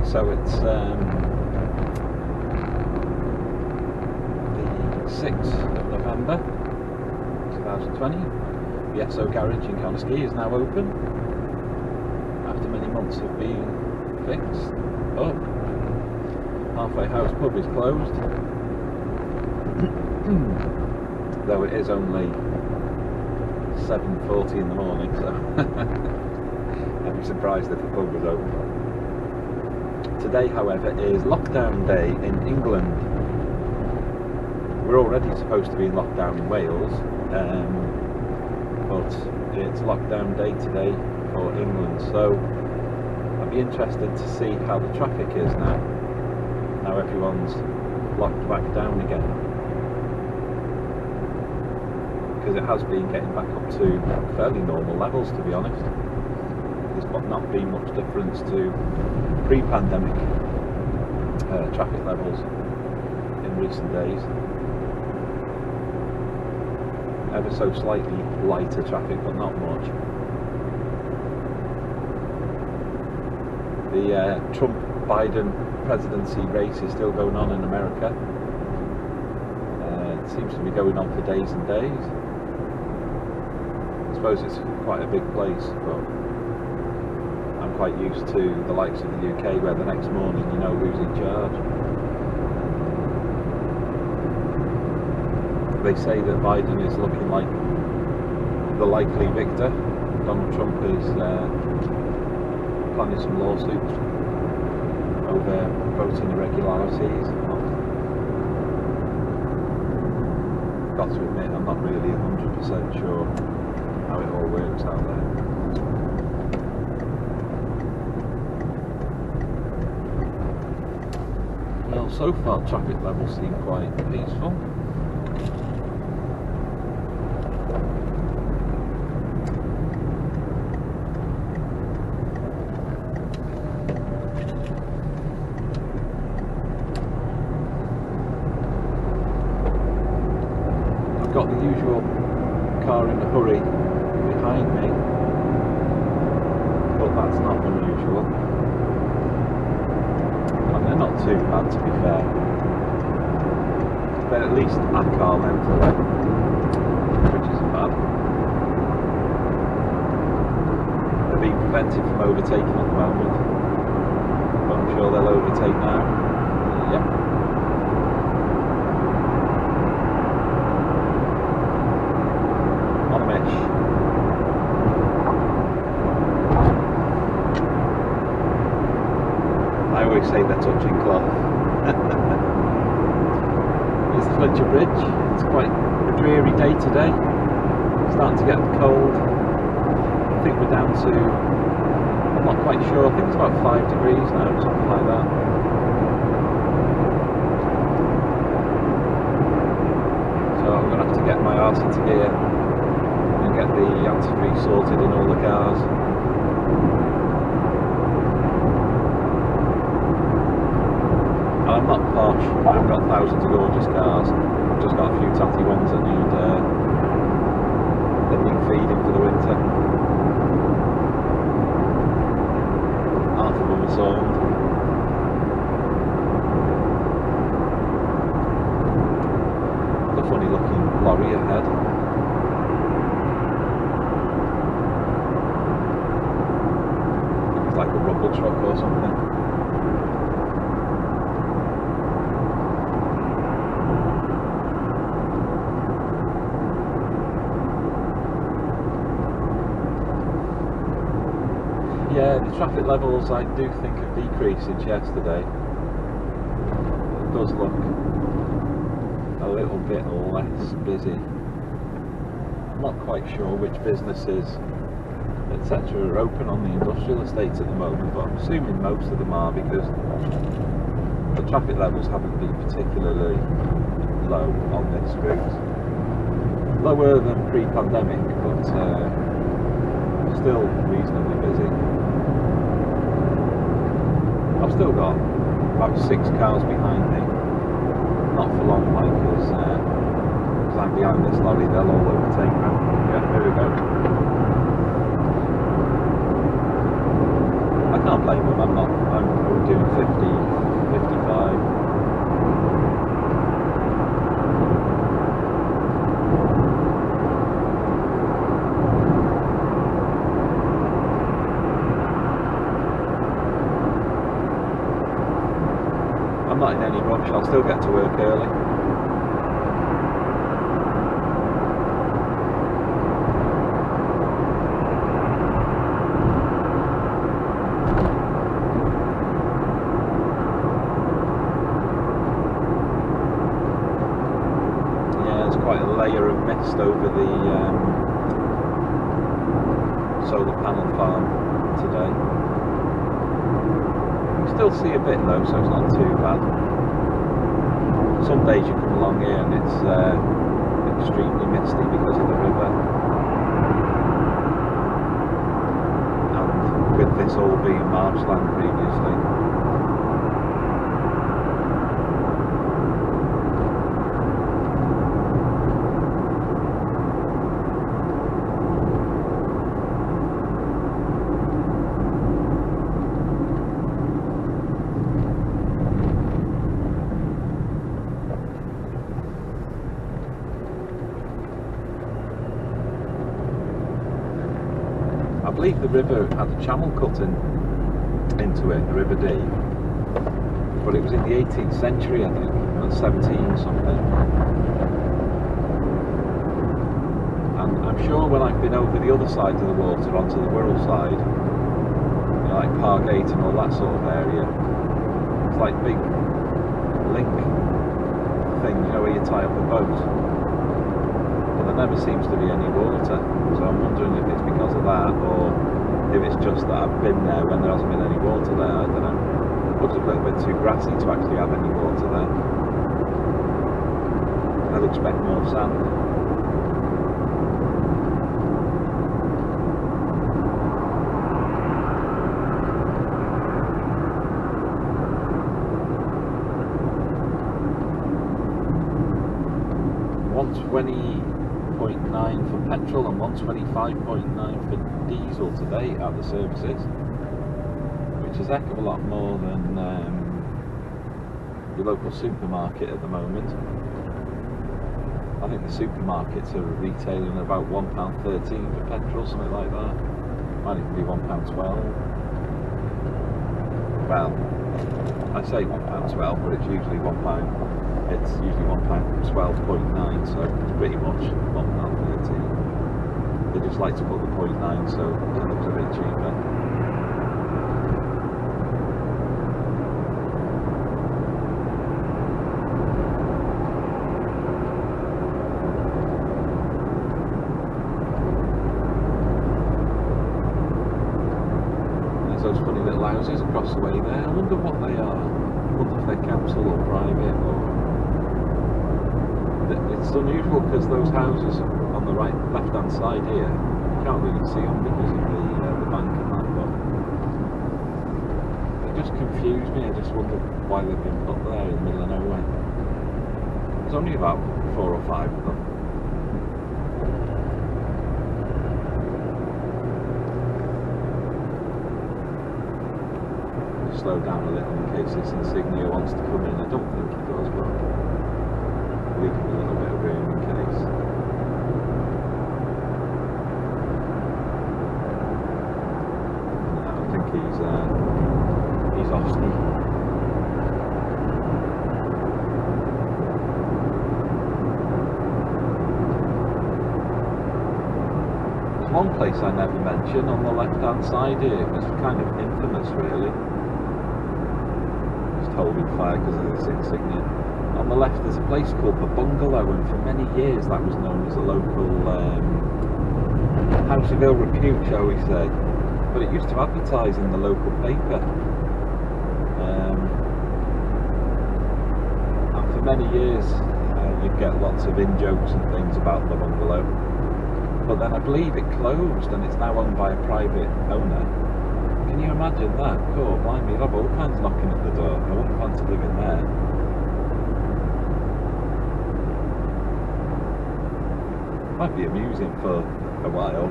so it's the 6th of November 2020. The SO Garage in Conisky is now open after many months of being fixed up. Halfway House pub is closed, though it is only 7:40 in the morning, so I'd be surprised if the pub was open. Today, however, is lockdown day in England. We're already supposed to be in lockdown in Wales, but it's lockdown day today for England, so I'd be interested to see how the traffic is now everyone's locked back down again, because it has been getting back up to fairly normal levels, to be honest. There's not been much difference to pre-pandemic traffic levels in recent days. Ever so slightly lighter traffic, but not much. The Trump-Biden presidency race is still going on in America. It seems to be going on for days and days. I suppose it's quite a big place, but I'm quite used to the likes of the UK, where the next morning you know who's in charge. They say that Biden is looking like the likely victor. Donald Trump is planning some lawsuits over voting irregularities. Got to admit, I'm not really 100% sure how it all works out there. Well, so far traffic levels seem quite peaceful. Got the usual car in a hurry behind me, but that's not unusual, and they're not too bad, to be fair. They're at least at car length away, which isn't bad. They're being prevented from overtaking at the moment, but I'm sure they'll overtake now. Yep. I always say they're touching cloth. Here's the Fletcher Bridge. It's quite a dreary day today. It's starting to get cold. I think we're down to, I'm not quite sure, I think it's about 5 degrees now, something like that. So I'm going to have to get my arse into gear and get the antifreeze sorted in all the cars. I'm not posh, I've got thousands of gorgeous cars. I've just got a few tatty ones that need feeding for the winter. Half of them are sold. The funny looking lorry ahead. It's like a rumble truck or something. Yeah, the traffic levels I do think have decreased since yesterday. It does look a little bit less busy. I'm not quite sure which businesses, etc. are open on the industrial estate at the moment, but I'm assuming most of them are, because the traffic levels haven't been particularly low on this route. Lower than pre-pandemic, but still reasonably busy. I've still got about 6 cars behind me. Not for long, like, because I'm behind this lorry, they'll all overtake me. Yeah, there we go. I can't blame them, I'm doing 50, 55. I'm not in any rush, I'll still get to work early. Layer of mist over the solar panel farm today. You can still see a bit though, so it's not too bad. Some days you come along here and it's extremely misty because of the river. And with this all being marshland previously. I believe the river had a channel cut into it, the River Dee, but it was in the 18th century, I think, or 17 something. And I'm sure when I've been over the other side of the water, onto the Wirral side, you know, like Pargate and all that sort of area, it's like big link thing, you know, where you tie up a boat. But there never seems to be any water, so I'm wondering if it's because of that, or if it's just that I've been there when there hasn't been any water there. I don't know. It looks a little bit too grassy to actually have any water there. I'd expect more sand. $120.9 for petrol and $125.9 for diesel today at the services, which is a heck of a lot more than your local supermarket at the moment. I think the supermarkets are retailing about £1.13 for petrol, something like that. Might even be £1.12. Well, I say £1.12, but it's usually £1. It's usually £1.12.9, so it's pretty much £1.13. They just like to put the 0.9, so it looks a bit cheaper. There's those funny little houses across the way there. I wonder what they are. I wonder if they're council or private, or... It's unusual because those houses on the left-hand side here, you can't really see them because of the bank and that, but they just confuse me. I just wonder why they've been put there in the middle of nowhere. There's only about 4 or 5 of them. I'll slow down a little in case this insignia wants to come in. I don't think it does, but leave him a little bit of room in case. No, I think he's off ski. There's one place I never mentioned on the left-hand side here. It's kind of infamous, really. Just holding fire because of this insignia. On the left there's a place called The Bungalow, and for many years that was known as a local house of ill repute, shall we say. But it used to advertise in the local paper. And for many years you'd get lots of in-jokes and things about The Bungalow. But then I believe it closed and it's now owned by a private owner. Can you imagine that? Cool, blimey, you'd have all kinds knocking at the door. I wouldn't fancy living there. Might be amusing for a while.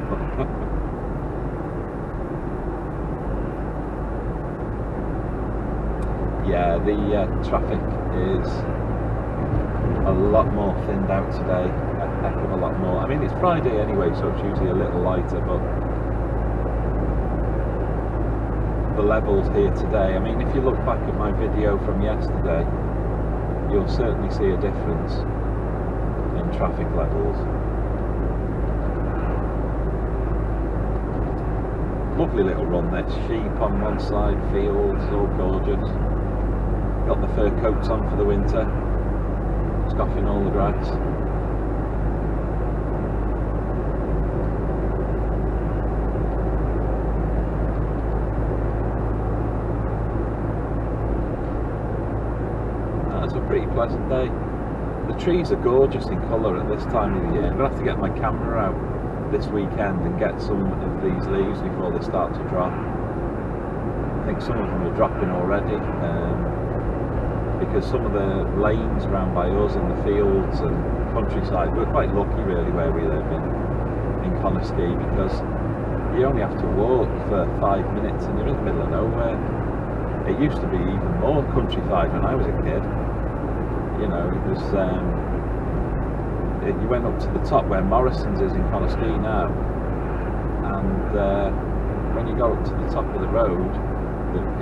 yeah, the traffic is a lot more thinned out today, a heck of a lot more. I mean, it's Friday anyway, so it's usually a little lighter, but the levels here today, I mean, if you look back at my video from yesterday, you'll certainly see a difference in traffic levels. Lovely little run, this. Sheep on one side, fields, all gorgeous. Got the fur coats on for the winter, scoffing all the grass. That's a pretty pleasant day. The trees are gorgeous in colour at this time of the year. I'm going to have to get my camera out this weekend and get some of these leaves before they start to drop. I think some of them are dropping already, because some of the lanes around by us in the fields and countryside, we're quite lucky really where we live in Conisky, because you only have to walk for 5 minutes and you're in the middle of nowhere. It used to be even more countryside when I was a kid. You know, it was you went up to the top where Morrison's is in Conisky now, and when you go up to the top of the road,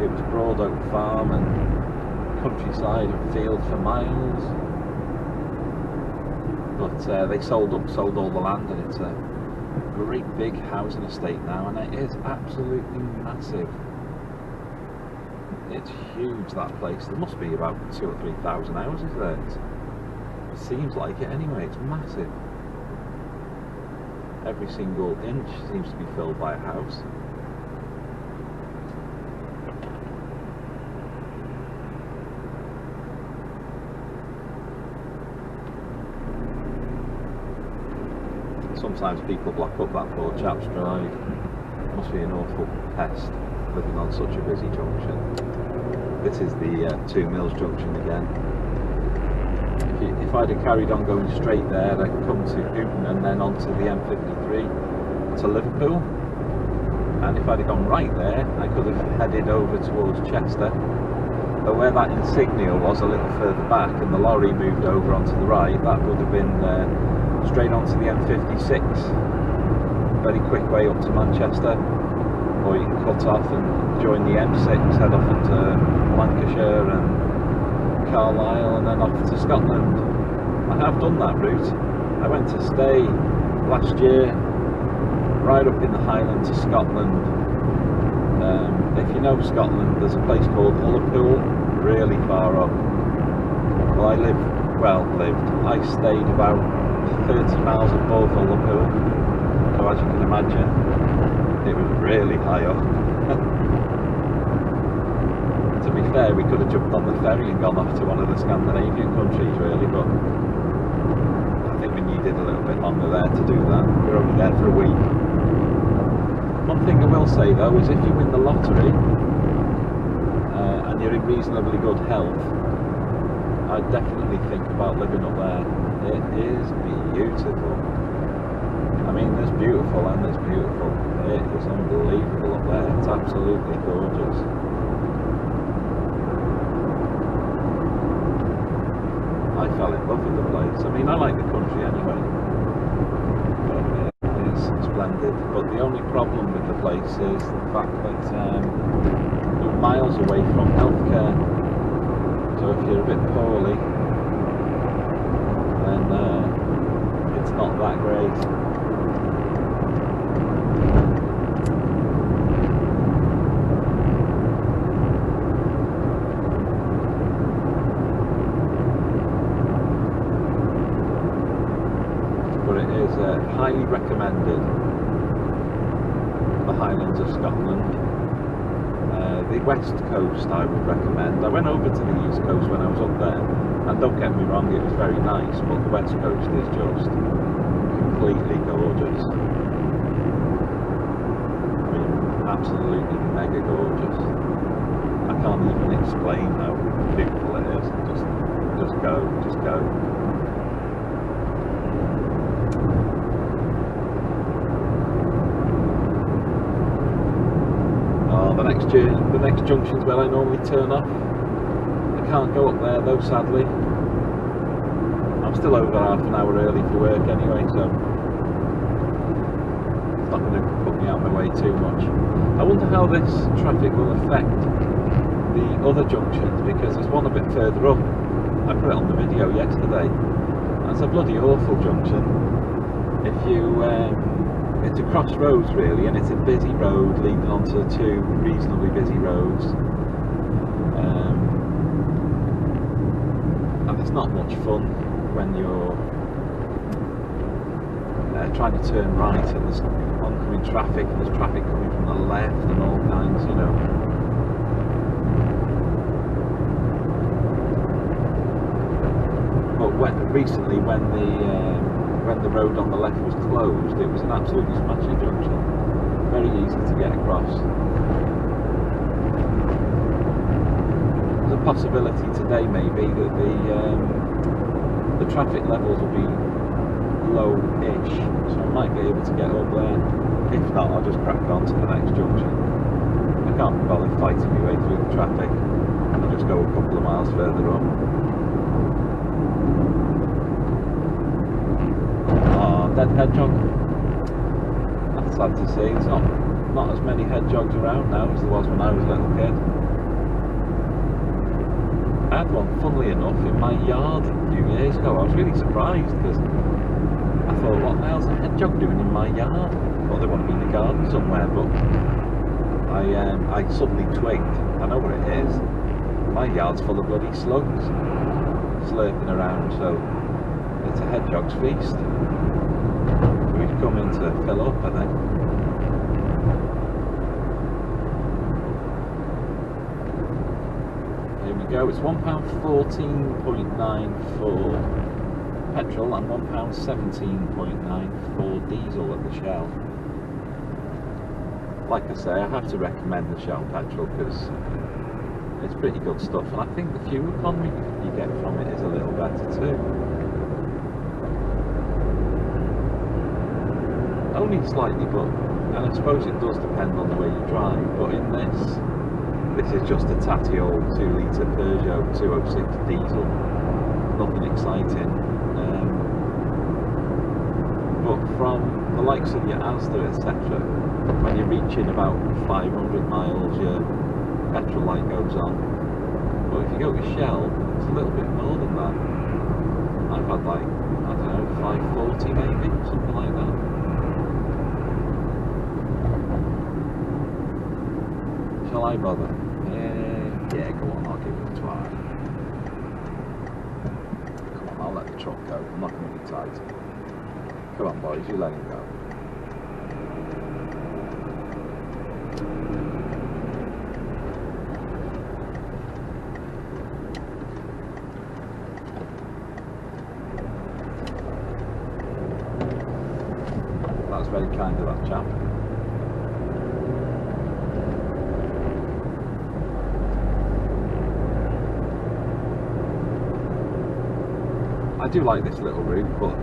it was Broad Oak Farm and countryside and field for miles. But they sold all the land, and it's a great big housing estate now, and it is absolutely massive. It's huge, that place. There must be about 2,000 or 3,000 houses there. It seems like it anyway. It's massive. Every single inch seems to be filled by a house. Sometimes people block up that poor chap's drive. Must be an awful pest living on such a busy junction. This is the Two Mills junction again. If I'd have carried on going straight there, I'd come to Newton and then onto the M53 to Liverpool. And if I'd have gone right there, I could have headed over towards Chester. But where that insignia was a little further back and the lorry moved over onto the right, that would have been straight onto the M56. Very quick way up to Manchester. Or you can cut off and join the M6, head off into Lancashire and Carlisle and then off to Scotland. I have done that route. I went to stay last year right up in the Highlands of Scotland. If you know Scotland, there's a place called Ullapool, really far up. Well, I stayed about 30 miles above Ullapool, so as you can imagine, it was really high up. To be fair, we could have jumped on the ferry and gone off to one of the Scandinavian countries really, but I think we needed a little bit longer there to do that. We were only there for a week. One thing I will say though is if you win the lottery and you're in reasonably good health, I definitely think about living up there. It is beautiful. I mean, there's beautiful and there's beautiful. It is unbelievable up there. It's absolutely gorgeous. I fell in love with the place. I mean, I like the country anyway. It is splendid. But the only problem with the place is the fact that you're miles away from healthcare. So if you're a bit poorly, then it's not that great. Highly recommended, the Highlands of Scotland. The West Coast I would recommend. I went over to the East Coast when I was up there, and don't get me wrong, it was very nice, but the West Coast is just completely gorgeous. I mean, absolutely mega gorgeous. I can't even explain how beautiful it is. Just go. The next junction's where I normally turn off. can't go up there though, sadly. I'm still over half an hour early for work anyway, so it's not going to put me out of my way too much. I wonder how this traffic will affect the other junctions, because there's one a bit further up. I put it on the video yesterday. It's a bloody awful junction. If you, it's a crossroads really, and it's a busy road leading onto two reasonably busy roads. And it's not much fun when you're trying to turn right and there's oncoming traffic and there's traffic coming from the left and all kinds, you know. But recently when the road on the left was closed, it was an absolutely smashing junction. Very easy to get across. There's a possibility today maybe that the traffic levels will be low-ish, so I might be able to get up there. If not, I'll just crack on to the next junction. I can't be bothered fighting my way through the traffic. I'll just go a couple of miles further up. Oh, dead hedgehog. That's sad to see. There's not as many hedgehogs around now as there was when I was a little kid. I had one, funnily enough, in my yard a few years ago. I was really surprised because I thought, what the hell's a hedgehog doing in my yard? I thought they want to be in the garden somewhere, but I suddenly twigged. I know what it is. My yard's full of bloody slugs slurping around, so it's a hedgehog's feast. We've come in to fill up, I think. Here we go, it's £1.14.94 petrol and £1.17.94 diesel at the Shell. Like I say, I have to recommend the Shell petrol because it's pretty good stuff, and I think the fuel economy you get from it is a little better too. Only slightly, and I suppose it does depend on the way you drive, but in this is just a tatty old 2 litre Peugeot 206 diesel, nothing exciting. But from the likes of your Asda, etc., when you're reaching about 500 miles, your petrol light goes on. But if you go to Shell, it's a little bit more than that. I've had like, I don't know, 540 maybe, something like that. Shall I bother? Yeah, go on, I'll give it a try. Come on, I'll let the truck go, I'm not going to be tight. Come on boys, you let him go. That's very kind of that chap. I do like this little route, but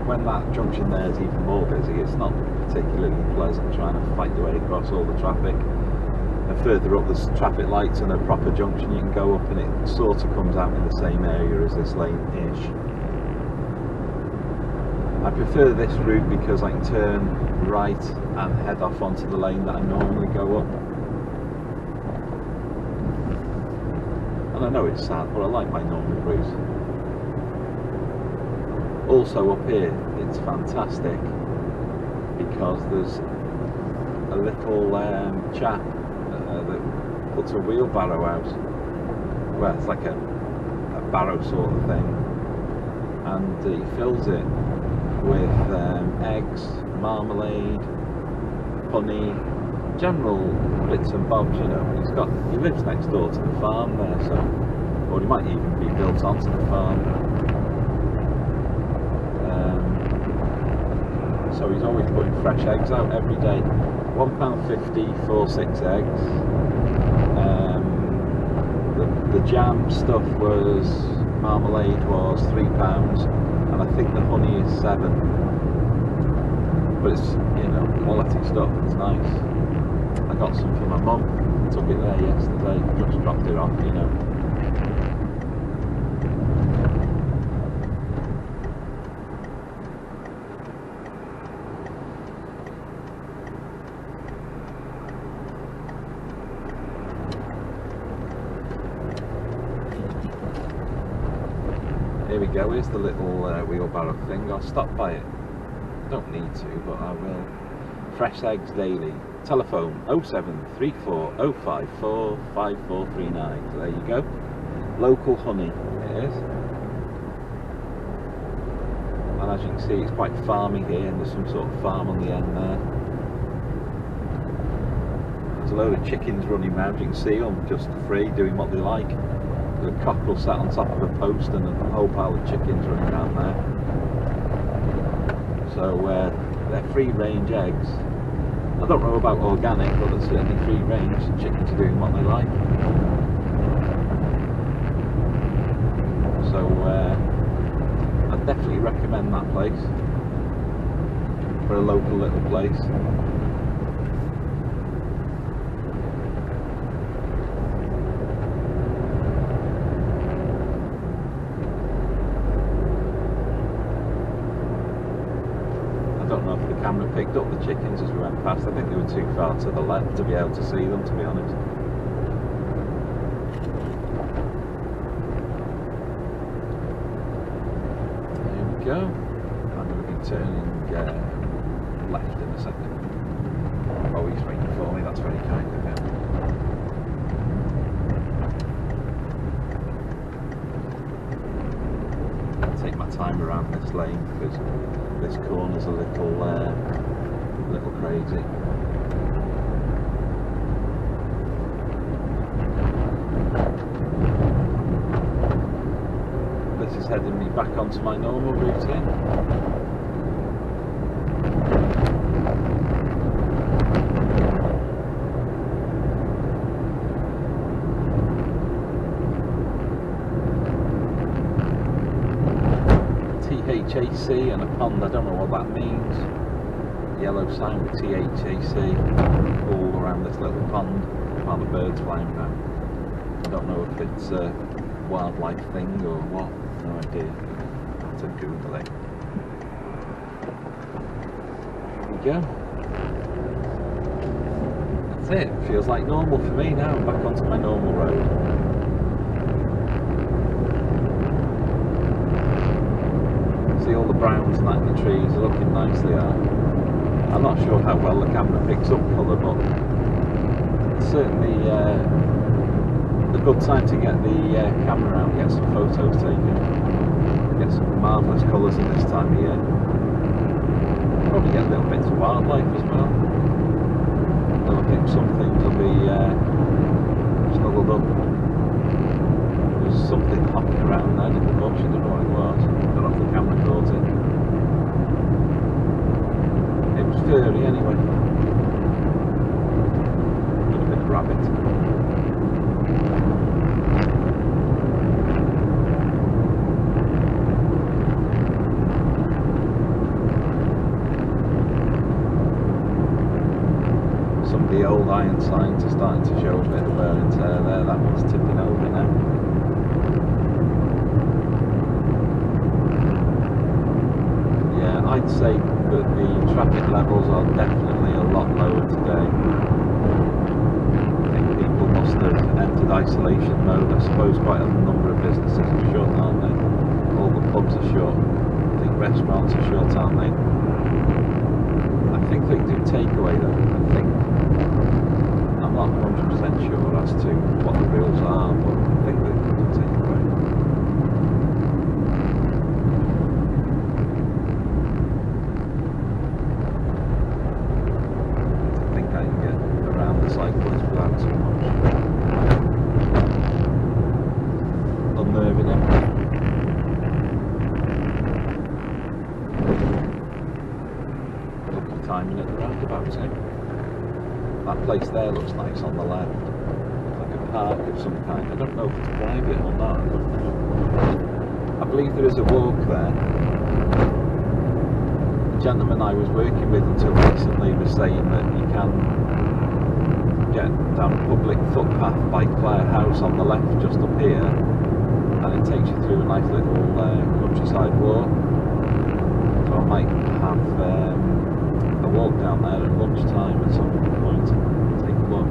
when that junction there is even more busy, it's not particularly pleasant trying to fight your way across all the traffic. And further up there's traffic lights and a proper junction you can go up, and it sort of comes out in the same area as this lane-ish. I prefer this route because I can turn right and head off onto the lane that I normally go up. And I know it's sad, but I like my normal route. Also up here, it's fantastic because there's a little chap that puts a wheelbarrow out. Well, it's like a barrow sort of thing, and he fills it with eggs, marmalade, honey, general bits and bobs, you know. He lives next door to the farm there, so, or he might even be built onto the farm. So he's always putting fresh eggs out every day. £1.50 for 6 eggs. The jam stuff was, marmalade was £3, and I think the honey is £7. But it's, you know, quality stuff, it's nice. I got some for my mum, took it there yesterday, just dropped it off, you know. go, here's the little wheelbarrow thing. I'll stop by it. Don't need to, but I will. Fresh eggs daily. Telephone 0734 054 5439. So there you go. Local honey it is. And as you can see, it's quite farmy here, and there's some sort of farm on the end there. There's a load of chickens running around. You can see them just free, doing what they like. The cockerel sat on top of a post, and a whole pile of chickens running around there. So they're free-range eggs. I don't know about organic, but they're certainly free-range. Chickens are doing what they like. So I'd definitely recommend that place for a local little place. I don't know if the camera picked up the chickens as we went past. I think they were too far to the left to be able to see them, to be honest. Here we go. I'm going to be turning left in a second. Oh, he's waiting for me. That's very kind of him. I'll take my time around this lane because this corner's a little crazy. This is heading me back onto my normal routine. THAC and a pond, I don't know what that means. Yellow sign with THAC all around this little pond while the birds flying around. I don't know if it's a wildlife thing or what, no idea. I'll have to Google it. There we go. That's it, feels like normal for me now. I'm back onto my normal road. See all the browns and that in the trees are looking nice, they are. I'm not sure how well the camera picks up colour, but it's certainly a good time to get the camera out and get some photos taken. Get some marvellous colours in this time of year. Probably get little bits of wildlife as well. I think some things will be snuggled up. There's something hopping around there in the bush, I don't know what it was. I don't know if the camera caught it. It was furry anyway. Could have been a rabbit. Some of the old iron signs are starting to show a bit of wear and tear there. That one's tipping over now. I'd say that the traffic levels are definitely a lot lower today. I think people must have entered isolation mode. I suppose quite a number of businesses are shut, aren't they? All the pubs are shut. I think restaurants are shut, aren't they? I think they do takeaway though. I'm not 100% sure as to what the rules are, but I think they do takeaway. Cyclist without too much unnerving him. Look at timing at the roundabout here. That place there looks nice on the left. Like a park of some kind. I don't know if it's private or not. I don't know. I believe there is a walk there. The gentleman I was working with until recently was saying that you can get down a public footpath by Clare House on the left just up here, and it takes you through a nice little countryside walk. So I might have a walk down there at lunchtime at some point and take a look.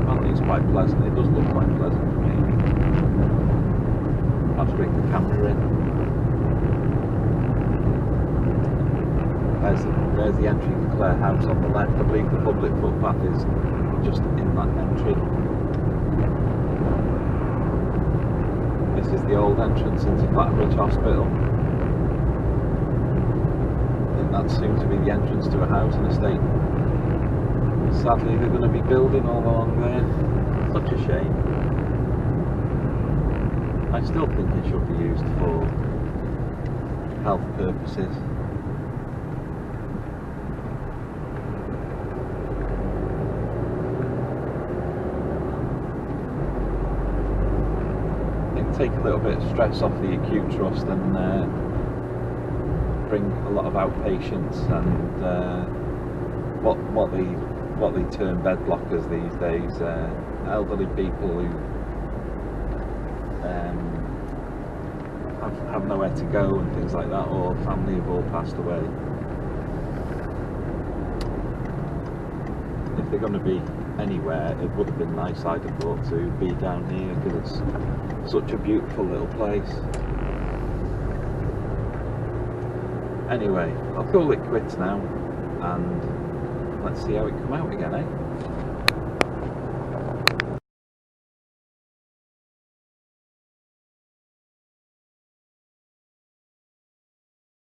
Apparently it's quite pleasant. It does look quite pleasant for me. I'll just bring the camera in. There's the entry to Clare House on the left. I believe the public footpath is just in that entry. This is the old entrance into Clatterbridge Hospital. I think that's soon to be the entrance to a housing estate. Sadly, they're going to be building all along there. Such a shame. I still think it should be used for health purposes. Take a little bit of stress off the acute trust and bring a lot of outpatients and what they term bed blockers these days, elderly people who have nowhere to go and things like that, or family have all passed away. If they're going to be anywhere, it would have been nice, I'd have thought, to be down here, because it's such a beautiful little place. Anyway, I'll call it quits now and let's see how it come out again, eh?